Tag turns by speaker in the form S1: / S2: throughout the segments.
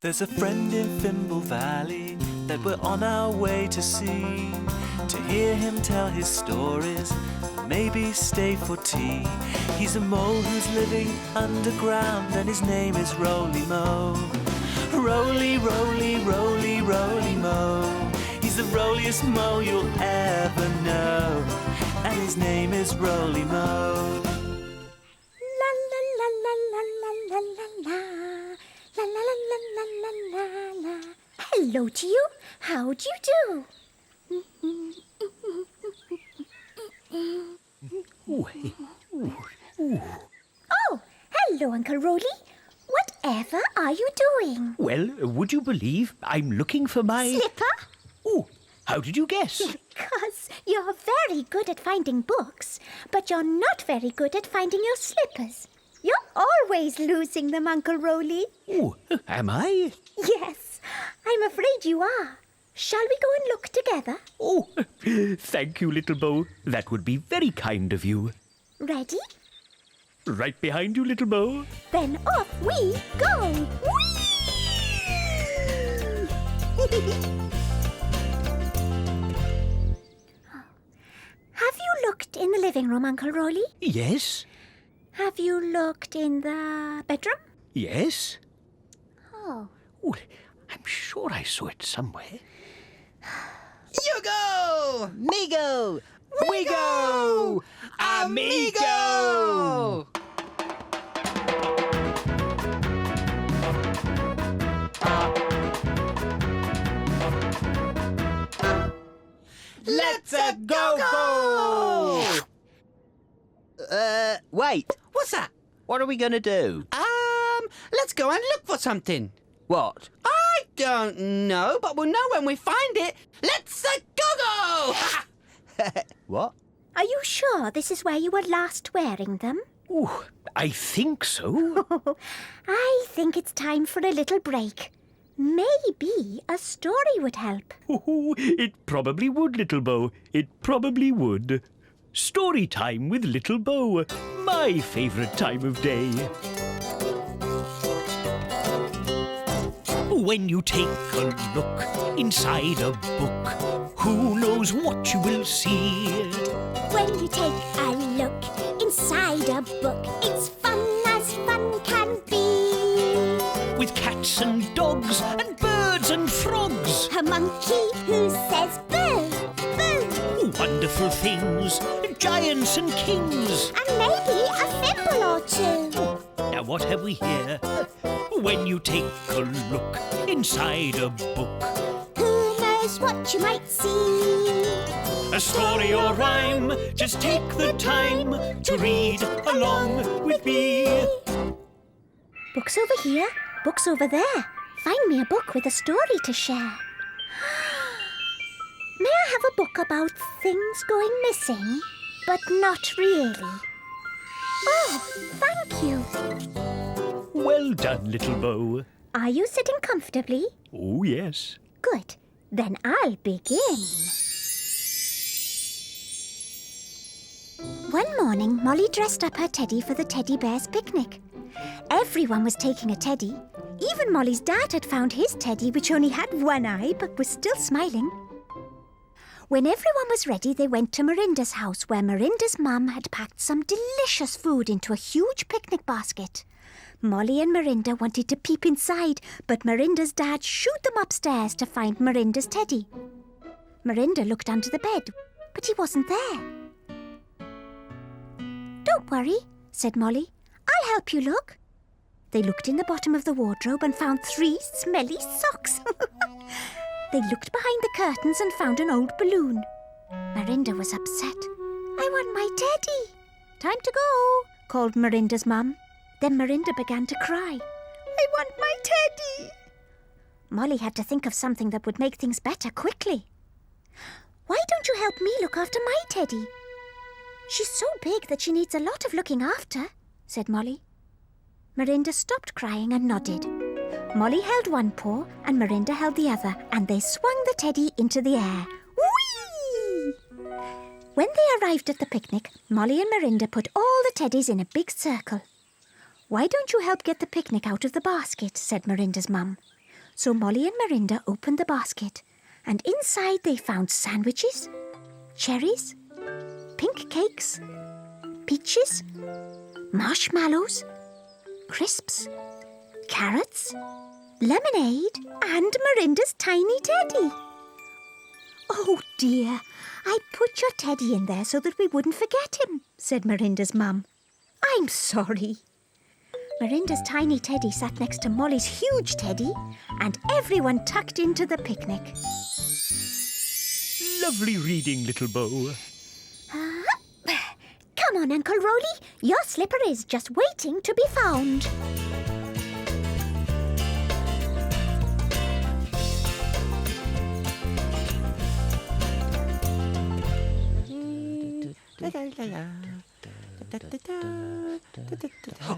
S1: There's a friend in Fimble Valley that we're on our way to see, to hear him tell his stories, maybe stay for tea. He's a mole who's living underground and his name is Roly Mo. Roly, roly, roly, roly mo. He's the roliest mo you'll ever know, and his name is Roly Mo.
S2: La la la la la la la la la. La la la la la la la la. Hello to you. How do you do? Oh, hello, Uncle Roly. Whatever are you doing?
S3: Well, would you believe I'm looking for my...
S2: Slipper?
S3: Oh, how did you guess?
S2: Because you're very good at finding books, but you're not very good at finding your slippers. You're always losing them, Uncle Roly.
S3: Oh, am I?
S2: Yes, I'm afraid you are. Shall we go and look together?
S3: Oh, thank you, little Bo. That would be very kind of you.
S2: Ready?
S3: Right behind you, little Bo.
S2: Then off we go. Whee! Have you looked in the living room, Uncle Roly?
S3: Yes.
S2: Have you looked in the bedroom?
S3: Yes.
S2: Oh.
S3: Oh, I'm sure I saw it somewhere.
S4: Yugo! Migo!
S3: Wigo! Amigo!
S4: Let's go!
S5: Wait.
S4: What's that?
S5: What are we going to do?
S4: Let's go and look for something.
S5: What?
S4: I don't know, but we'll know when we find it. Let's go!
S5: What?
S2: Are you sure this is where you were last wearing them?
S3: Oh, I think so.
S2: I think it's time for a little break. Maybe a story would help.
S3: Oh, it probably would, little Bo. It probably would. Story time with little Bo. My favourite time of day. When you take a look inside a book, who knows what you will see?
S2: When you take a look inside a book, it's fun as fun can be.
S3: With cats and dogs and birds and frogs.
S2: A monkey who says boo, boo.
S3: Wonderful things, giants and kings.
S2: And maybe a thimble or two.
S3: Now what have we here? When you take a look inside a book,
S2: Who knows what you might see?
S3: a story or rhyme, just take the time to read along with me.
S2: Books over here, books over there. Find me a book with a story to share. May I have a book about things going missing, but not really? Oh, thank you.
S3: Well done, little Bo.
S2: Are you sitting comfortably?
S3: Oh, yes.
S2: Good. Then I'll begin. One morning, Molly dressed up her teddy for the teddy bear's picnic. Everyone was taking a teddy. Even Molly's dad had found his teddy, which only had one eye but was still smiling. When everyone was ready, they went to Mirinda's house, where Mirinda's mum had packed some delicious food into a huge picnic basket. Molly and Mirinda wanted to peep inside, but Mirinda's dad shooed them upstairs to find Mirinda's teddy. Mirinda looked under the bed, but he wasn't there. Don't worry, said Molly. I'll help you look. They looked in the bottom of the wardrobe and found 3 smelly socks. They looked behind the curtains and found an old balloon. Mirinda was upset. I want my teddy. Time to go, called Mirinda's mum. Then Mirinda began to cry. I want my teddy. Molly had to think of something that would make things better quickly. Why don't you help me look after my teddy? She's so big that she needs a lot of looking after, said Molly. Mirinda stopped crying and nodded. Molly held one paw and Mirinda held the other, and they swung the teddy into the air. Whee! When they arrived at the picnic, Molly and Mirinda put all the teddies in a big circle. Why don't you help get the picnic out of the basket, said Mirinda's mum. So Molly and Mirinda opened the basket, and inside they found sandwiches, cherries, pink cakes, peaches, marshmallows, crisps, carrots, lemonade, and Mirinda's tiny teddy. Oh dear, I put your teddy in there so that we wouldn't forget him, said Mirinda's mum. I'm sorry. Mirinda's tiny teddy sat next to Molly's huge teddy, and everyone tucked into the picnic.
S3: Lovely reading, little Bo.
S2: Come on, Uncle Roly. Your slipper is just waiting to be found.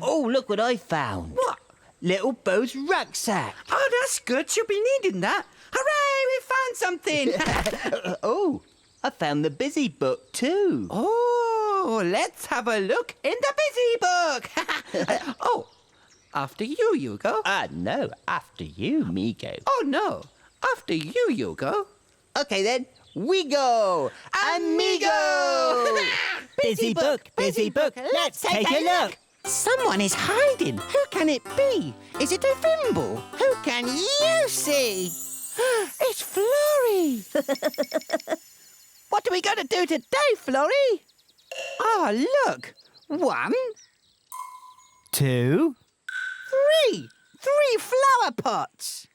S5: Oh, look what I found.
S4: What?
S5: Little Bo's rucksack.
S4: Oh, that's good. She'll be needing that. Hooray, we found something.
S5: Oh, I found the busy book too.
S4: Oh, let's have a look in the busy book. Oh, after you, Yugo.
S5: No, after you, Migo.
S4: Oh, no, after you, Yugo.
S5: Okay then, we go. Amigo! Busy book, let's take a look.
S4: Someone is hiding. Who can it be? Is it a Fimble? Who can you see? It's Florrie. What are we going to do today, Florrie? Oh, look. 1,
S6: 2.
S4: 3. 3 flower pots.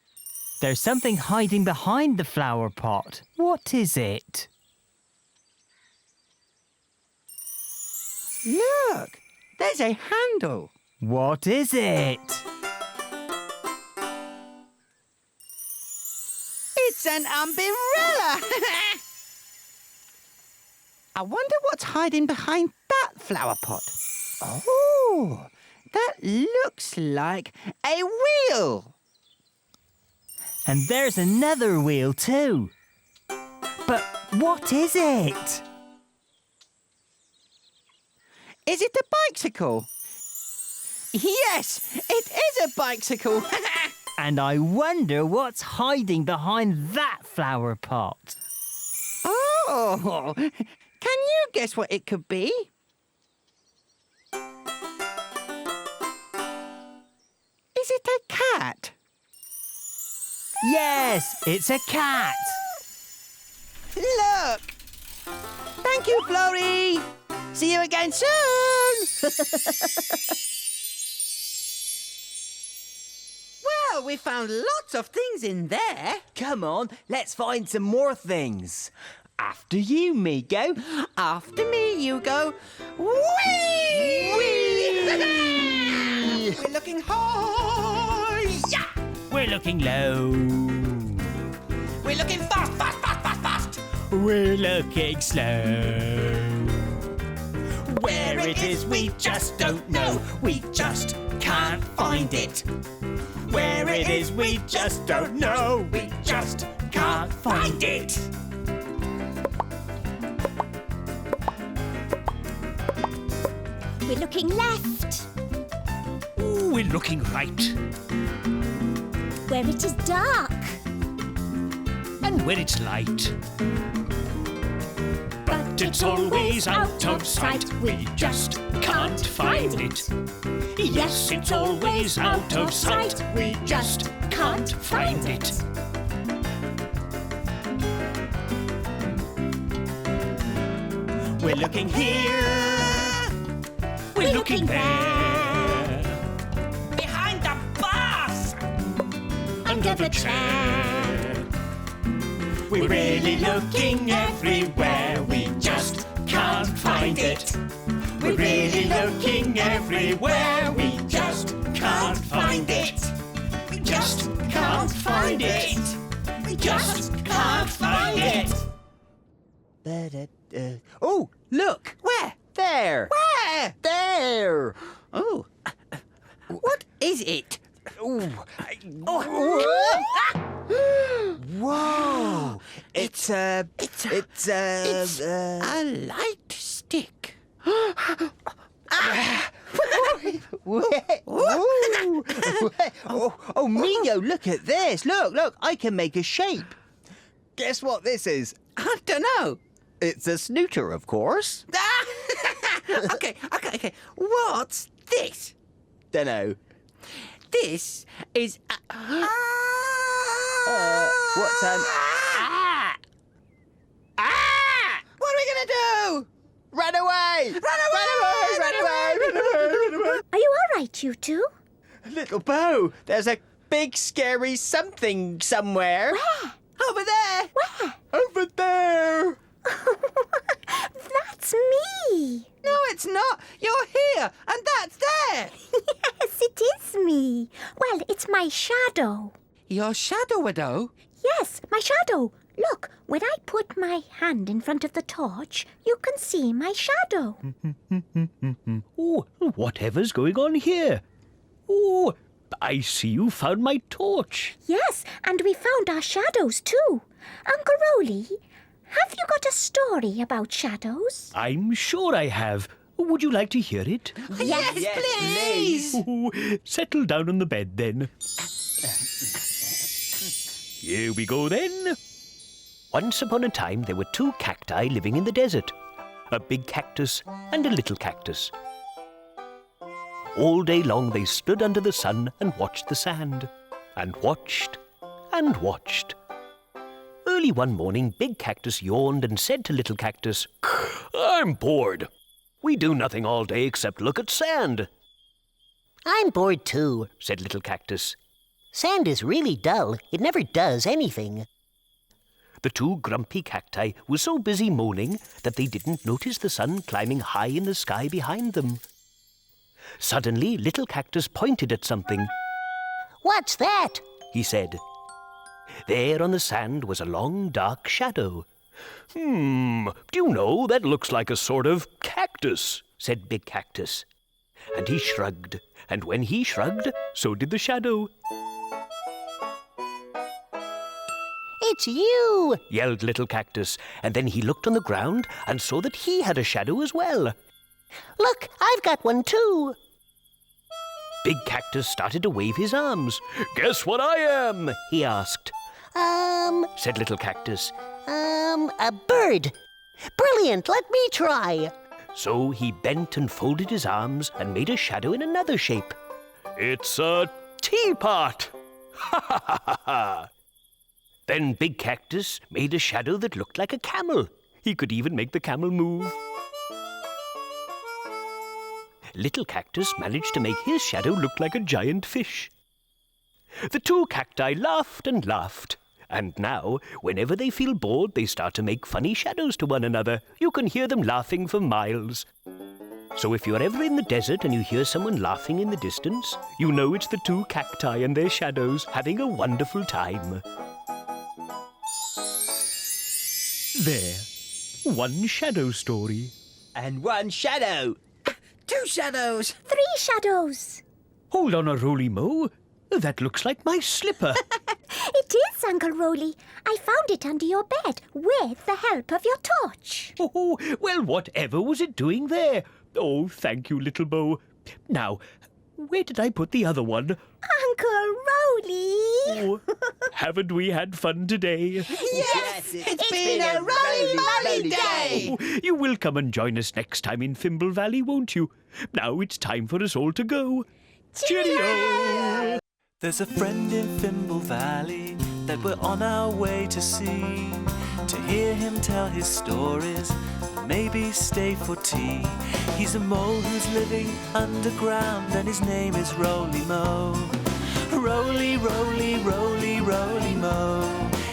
S6: There's something hiding behind the flower pot. What is it?
S4: Look, there's a handle.
S6: What is it?
S4: It's an umbrella. I wonder what's hiding behind that flower pot. Oh, that looks like a wheel.
S6: And there's another wheel too. But what is it?
S4: Is it a bicycle? Yes, it is a bicycle.
S6: And I wonder what's hiding behind that flower pot.
S4: Oh, can you guess what it could be? Is it a cat?
S6: Yes, it's a cat.
S4: Look! Thank you, Florrie! See you again soon! Well, we found lots of things in there.
S5: Come on, let's find some more things. After you, Migo.
S4: After me, Yugo. Whee! Whee! We're looking high! Yeah!
S3: We're looking low.
S4: We're looking fast, fast, fast, fast, fast!
S3: We're looking slow.
S4: Where it is, we just don't know. We just can't find it. Where it is, we just don't know. We just can't find it.
S2: We're looking left,
S3: Ooh, we're looking right.
S2: where it is dark.
S3: And where it's light. But it's always out of sight. We just can't find it. Yes, it's always out of sight. We just can't find it. We're looking here. We're looking there.
S4: Behind the bus!
S3: Under the chair. We're really looking everywhere. We just can't find it. We're really looking everywhere. We just can't find it. We just can't find it. We just can't find it.
S5: Oh, look!
S4: Where?
S5: There!
S4: Where?
S5: There!
S4: Oh. What is it?
S5: Ooh. Whoa! It's a
S4: light stick.
S5: Ooh.
S4: Oh, Migo, look at this. Look, I can make a shape. Guess what this is?
S5: I don't know.
S4: It's a snooter, of course.
S5: Okay. What's this?
S4: Dunno.
S5: This is...
S4: What's
S5: What are we going to do?
S4: Run away! Run away!
S2: Are you all right, you two?
S4: Little Bo, there's a big scary something somewhere.
S2: Where?
S5: Over there.
S2: Where?
S4: Over there.
S2: That's me.
S5: No, it's not. You're here, and that's there.
S2: Yes, it is me. Well, it's my shadow.
S5: Your shadow, widow.
S2: Yes, my shadow. Look, when I put my hand in front of the torch, you can see my shadow.
S7: Oh, whatever's going on here? Oh, I see you found my torch.
S2: Yes, and we found our shadows too. Uncle Roly, have you got a story about shadows?
S7: I'm sure I have. Would you like to hear it?
S5: Yes, please.
S7: Oh, settle down on the bed then. Here we go then. Once upon a time there were two cacti living in the desert. A big cactus and a little cactus. All day long they stood under the sun and watched the sand. And watched and watched. Early one morning, Big Cactus yawned and said to Little Cactus, "I'm bored. We do nothing all day except look at sand."
S8: I'm bored too,
S7: said Little Cactus.
S8: Sand is really dull. It never does anything.
S7: The two grumpy cacti were so busy moaning that they didn't notice the sun climbing high in the sky behind them. Suddenly, Little Cactus pointed at something.
S8: What's that?
S7: He said. There on the sand was a long, dark shadow. Do you know, that looks like a sort of cactus, said Big Cactus. And he shrugged, and when he shrugged, so did the shadow.
S8: It's you!
S7: Yelled Little Cactus, and then he looked on the ground and saw that he had a shadow as well.
S8: Look, I've got one too.
S7: Big Cactus started to wave his arms. "Guess what I am?" he asked.
S8: Said Little Cactus. A bird. Brilliant, let me try.
S7: So he bent and folded his arms and made a shadow in another shape. "It's a teapot!" Ha ha ha ha ha! Then Big Cactus made a shadow that looked like a camel. He could even make the camel move. Little Cactus managed to make his shadow look like a giant fish. The two cacti laughed and laughed. And now, whenever they feel bored, they start to make funny shadows to one another. You can hear them laughing for miles. So if you're ever in the desert and you hear someone laughing in the distance, you know it's the two cacti and their shadows having a wonderful time. There. One shadow story.
S4: And one shadow.
S5: Two shadows.
S2: 3 shadows.
S7: Hold on a Roly Mo. That looks like my slipper.
S2: It is, Uncle Roly. I found it under your bed with the help of your torch.
S7: Oh, well, whatever was it doing there? Oh, thank you, Little Bo. Now, where did I put the other one?
S2: Uncle Roly!
S7: Oh, haven't we had fun today?
S5: Yes, it's been a roly day.
S7: Oh, you will come and join us next time in Fimble Valley, won't you? Now it's time for us all to go. Cheerio!
S1: There's a friend in Fimble Valley that we're on our way to see, to hear him tell his stories, maybe stay for tea. He's a mole who's living underground and his name is Roly Mo. Roly, roly, roly, roly mo.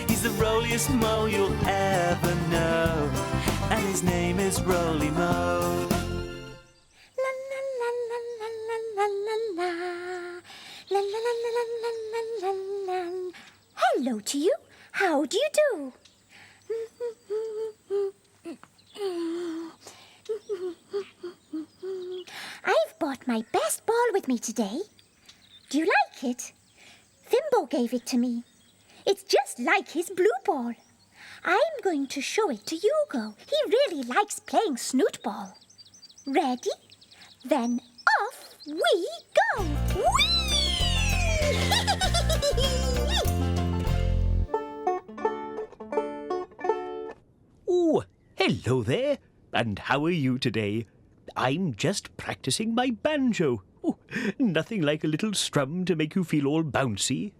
S1: He's the roliest mo you'll ever know, and his name is Roly Mo.
S2: La la la la la la la la. La la la la la la la la. Hello to you. How do you do? I've brought my best ball with me today. Do you like it? Fimbo gave it to me. It's just like his blue ball. I'm going to show it to Yugo. He really likes playing snoot ball. Ready? Then off we go. Whee!
S7: Oh, hello there. And how are you today? I'm just practicing my banjo. Oh, nothing like a little strum to make you feel all bouncy.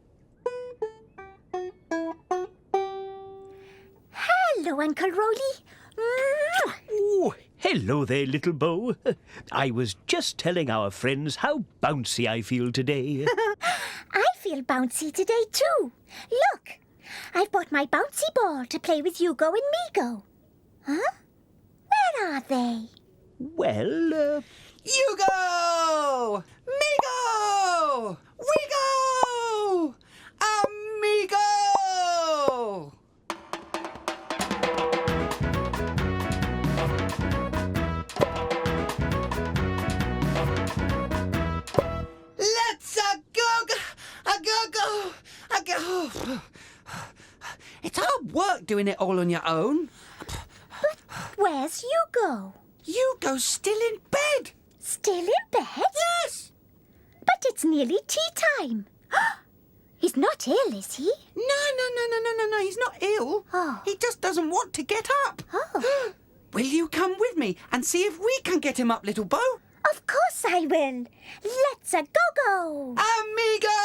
S2: Hello, Uncle Roly.
S7: Oh, hello there, little Bo. I was just telling our friends how bouncy I feel today.
S2: I feel bouncy today too. Look, I've bought my bouncy ball to play with Yugo and Migo. Huh? Where are they?
S7: Well,
S4: Yugo! Migo! Wigo! Amigo! Let's go. It's hard work doing it all on your own.
S2: Where's Yugo?
S4: Yugo's still in bed.
S2: Still in bed?
S4: Yes.
S2: But it's nearly tea time. He's not ill, is he?
S4: No. He's not ill.
S2: Oh.
S4: He just doesn't want to get up.
S2: Oh.
S4: Will you come with me and see if we can get him up, little Bo?
S2: Of course I will. Let's a go-go.
S4: Amigo!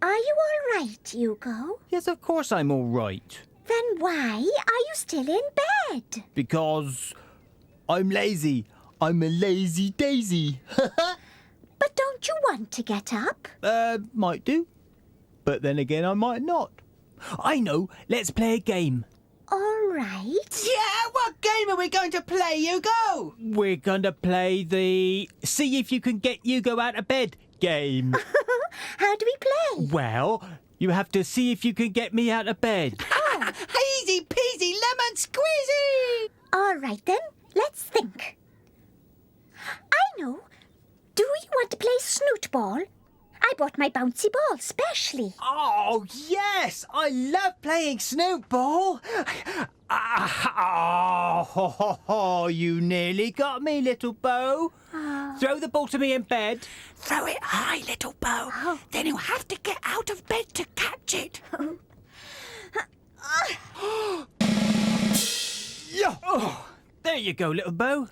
S2: Are you all right, Yugo?
S6: Yes, of course I'm all right.
S2: Then why are you still in bed?
S6: Because I'm lazy. I'm a lazy daisy.
S2: But don't you want to get up?
S6: Might do. But then again, I might not. I know. Let's play a game.
S2: All right.
S4: Yeah, what game are we going to play, Yugo?
S6: We're going to play the See If You Can Get Yugo Out of Bed game.
S2: How do we play?
S6: Well, you have to see if you can get me out of bed.
S4: Easy peasy lemon squeezy!
S2: All right then, let's think. I know. Do you want to play snoot ball? I bought my bouncy ball specially.
S6: Oh, yes! I love playing Snoop Ball. You nearly got me, little Bo. Throw the ball to me in bed.
S4: Throw it high, little Bo. Then you'll have to get out of bed to catch it.
S6: Yeah. Oh, there you go, little Bo.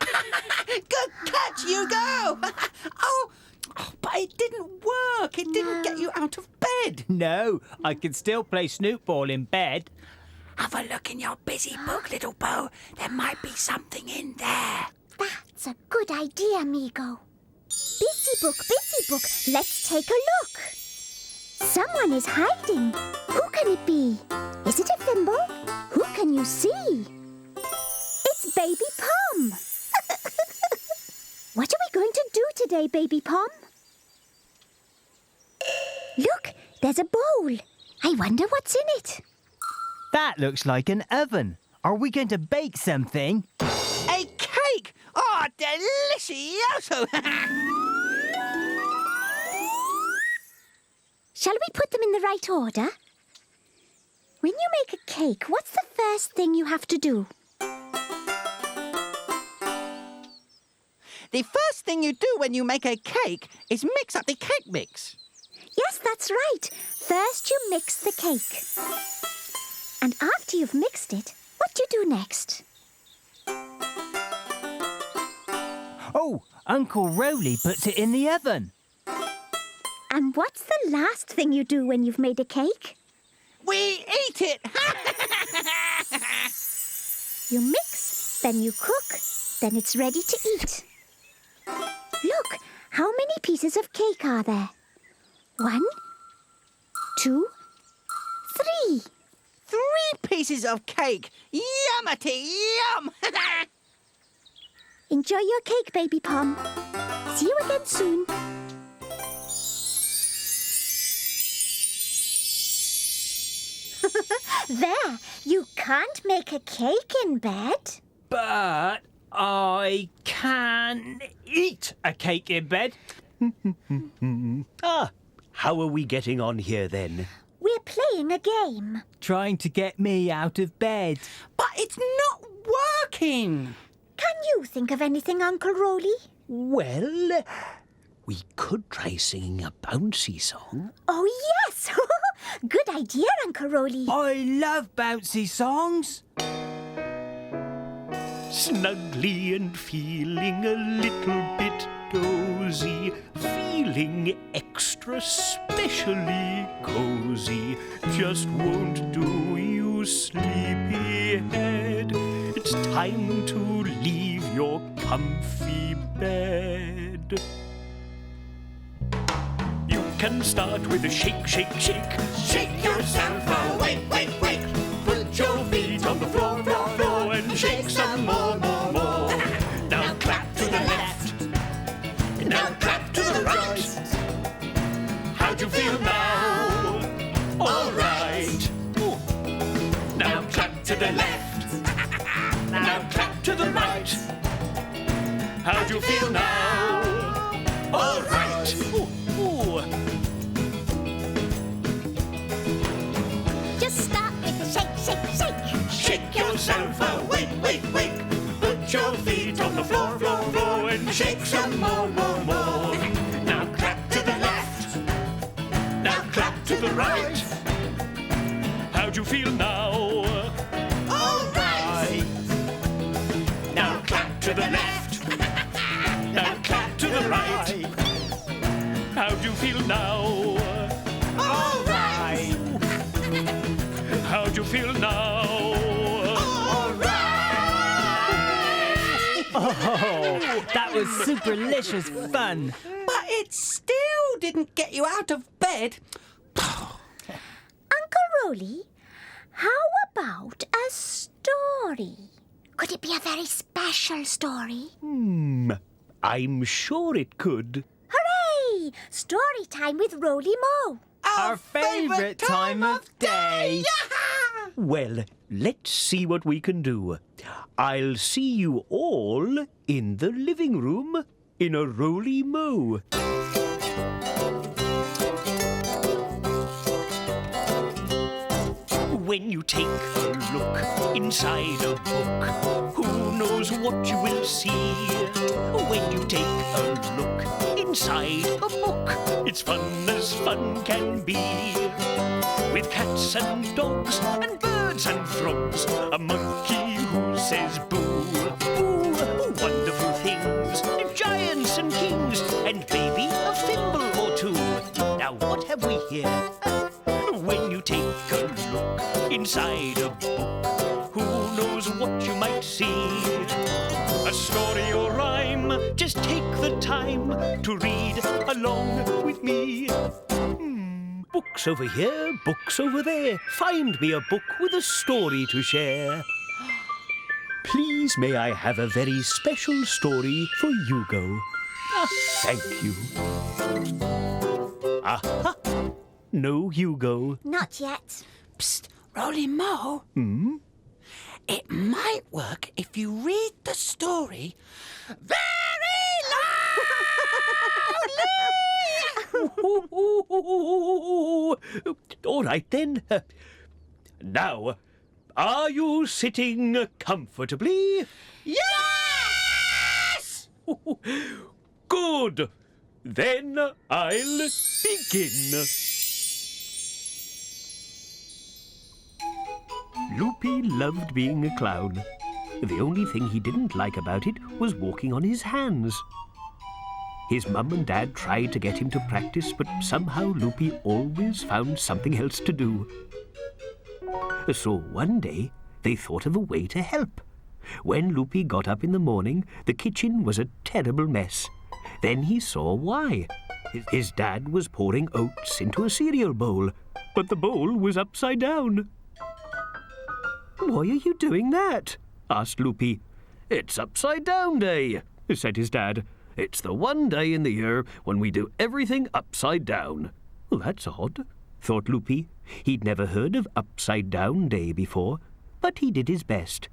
S4: Good catch, Yugo! Oh, but it didn't work. It didn't get you out of bed.
S6: No, I can still play Snoop Ball in bed.
S4: Have a look in your busy book, little Bo. There might be something in there.
S2: That's a good idea, Migo. Busy book, let's take a look. Someone is hiding. Who can it be? Is it a Fimble? Who can you see? It's Baby Pom. What are we going to do today, Baby Pom? Look, there's a bowl. I wonder what's in it.
S6: That looks like an oven. Are we going to bake something?
S4: A cake! Oh, delicioso!
S2: Shall we put them in the right order? When you make a cake, what's the first thing you have to do?
S4: The first thing you do when you make a cake is mix up the cake mix.
S2: Yes, that's right. First you mix the cake. And after you've mixed it, what do you do next?
S6: Oh, Uncle Roly puts it in the oven.
S2: And what's the last thing you do when you've made a cake?
S4: We eat it!
S2: You mix, then you cook, then it's ready to eat. Look, how many pieces of cake are there? 1, 2, 3.
S4: 3 pieces of cake! Yummity yum!
S2: Enjoy your cake, Baby Pom. See you again soon. There, you can't make a cake in bed.
S6: But I can eat a cake in bed.
S7: Ah, how are we getting on here then?
S2: We're playing a game.
S6: Trying to get me out of bed.
S4: But it's not working.
S2: Can you think of anything, Uncle Roly?
S7: Well, we could try singing a bouncy song.
S2: Oh, yes! Good idea, Uncle Roly.
S6: I love bouncy songs.
S7: Snugly and feeling a little bit dozy, feeling extra specially cozy, just won't do, you sleepy head. It's time to leave your comfy bed. You can start with a shake, shake, shake.
S3: Shake yourself awake, wake, wake. Put your feet on the floor, floor, floor, and shake some more, more, more. Now clap to the left. Now clap to the right. How'd you feel now? All right. Now clap to the left. Now clap to the right. How'd you feel now? All right.
S2: Just start with a shake, shake, shake.
S3: Shake yourself awake, wake, wake. Put your feet on the floor, floor, floor, and shake some more, more, more. Now clap to the left. Now clap to the right.
S7: How'd you feel now?
S3: All right. Now clap to the left. Now clap to the right.
S7: How'd you feel now?
S3: All right.
S7: How'd you feel now?
S3: All right.
S6: Oh, that was superlicious fun.
S4: But it still didn't get you out of bed.
S2: Uncle Roly, how about a story? Could it be a very special story?
S7: I'm sure it could.
S2: Hooray! Story time with Roly Mo.
S6: Our favourite time of day.
S7: Well, let's see what we can do. I'll see you all in the living room in a Roly Mo. When you take a look inside a book, who knows what you will see? When you take a look inside a book, it's fun as fun can be. With cats and dogs and birds and frogs, a monkey who says boo. Boo, wonderful things, giants and kings, and maybe a Fimble or two. Now what have we here? When you take a look inside a book, who knows what you might see? A story or rhyme, just take the time to read along with me. Books over here, books over there. Find me a book with a story to share. Please may I have a very special story for Yugo. Thank you. Aha! No Yugo.
S2: Not yet.
S4: Psst, Roly Mo. It might work if you read the story very loudly.
S7: All right then. Now, are you sitting comfortably?
S4: Yes!
S7: Good. Then I'll begin. Loopy loved being a clown. The only thing he didn't like about it was walking on his hands. His mum and dad tried to get him to practice, but somehow Loopy always found something else to do. So one day, they thought of a way to help. When Loopy got up in the morning, the kitchen was a terrible mess. Then he saw why. His dad was pouring oats into a cereal bowl, but the bowl was upside down. "Why are you doing that?" asked Loopy. "It's upside down day," said his dad. "It's the one day in the year when we do everything upside down." "Well, that's odd," thought Loopy. He'd never heard of upside down day before, but he did his best.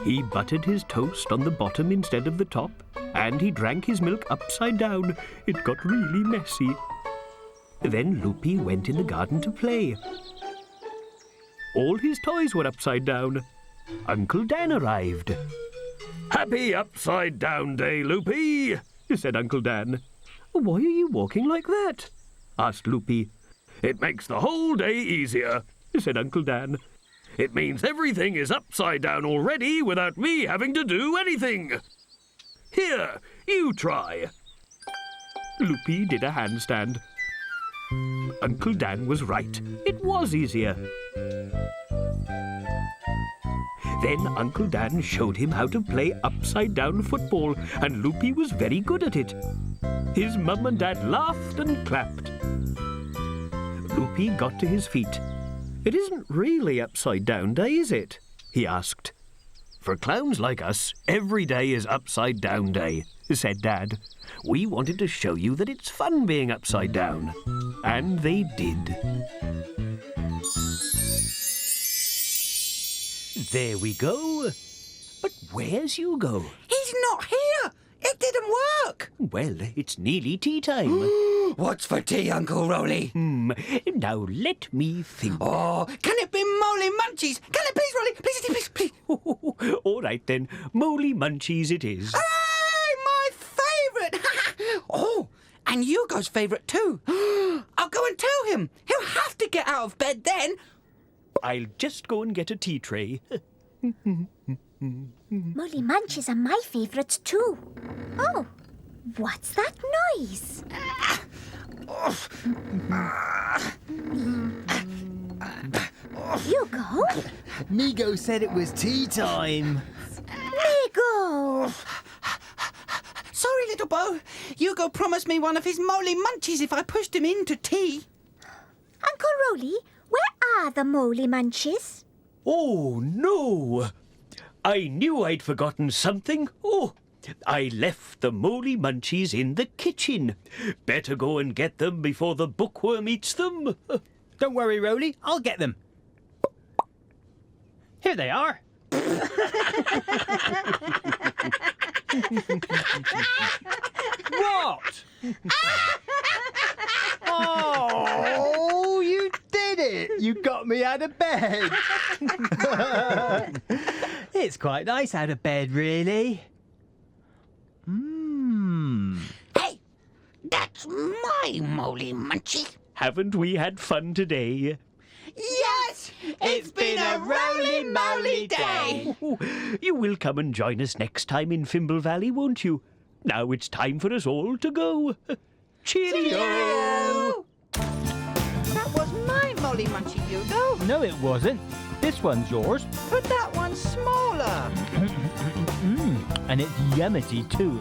S7: He buttered his toast on the bottom instead of the top, and he drank his milk upside down. It got really messy. Then Loopy went in the garden to play. All his toys were upside down. Uncle Dan arrived. "Happy Upside Down Day, Loopy," said Uncle Dan. "Why are you walking like that?" asked Loopy. "It makes the whole day easier," said Uncle Dan. "It means everything is upside down already without me having to do anything. Here, you try." Loopy did a handstand. Uncle Dan was right. It was easier. Then Uncle Dan showed him how to play upside-down football, and Loopy was very good at it. His mum and dad laughed and clapped. Loopy got to his feet. "It isn't really upside-down day, is it?" he asked. "For clowns like us, every day is upside-down day," said Dad. "We wanted to show you that it's fun being upside down." And they did. There we go. But where's Yugo?
S4: He's not here! It didn't work!
S7: Well, it's nearly tea time.
S4: What's for tea, Uncle Roly?
S7: Now let me think.
S4: Oh, can it be Moly Munchies? Can it please, Roly? Please, please, please.
S7: All right then, Moly Munchies it is.
S4: Hey, my favourite! Oh, and Yugo's favourite too. I'll go and tell him. He'll have to get out of bed then.
S7: I'll just go and get a tea tray.
S2: Molly Munchies are my favourites too. Oh, what's that noise? Yugo?
S6: Migo said it was tea time.
S2: Migo!
S4: Sorry, little Bo. Yugo promised me one of his Moly Munchies if I pushed him into tea.
S2: Uncle Roly, where are the Moly Munchies?
S7: Oh, no! I knew I'd forgotten something. Oh, I left the Moly Munchies in the kitchen. Better go and get them before the bookworm eats them.
S6: Don't worry, Roly. I'll get them. Here they are. What? Oh, you did it! You got me out of bed. It's quite nice out of bed, really.
S4: Hey, that's my Moly Munchie.
S7: Haven't we had fun today?
S4: Yes! It's been a roly-moly day!
S7: Oh, you will come and join us next time in Fimble Valley, won't you? Now it's time for us all to go. Cheerio!
S4: That was my Moly Munchie, Yugo.
S6: No, it wasn't. This one's yours.
S4: But that one's smaller.
S6: And it's yummy too.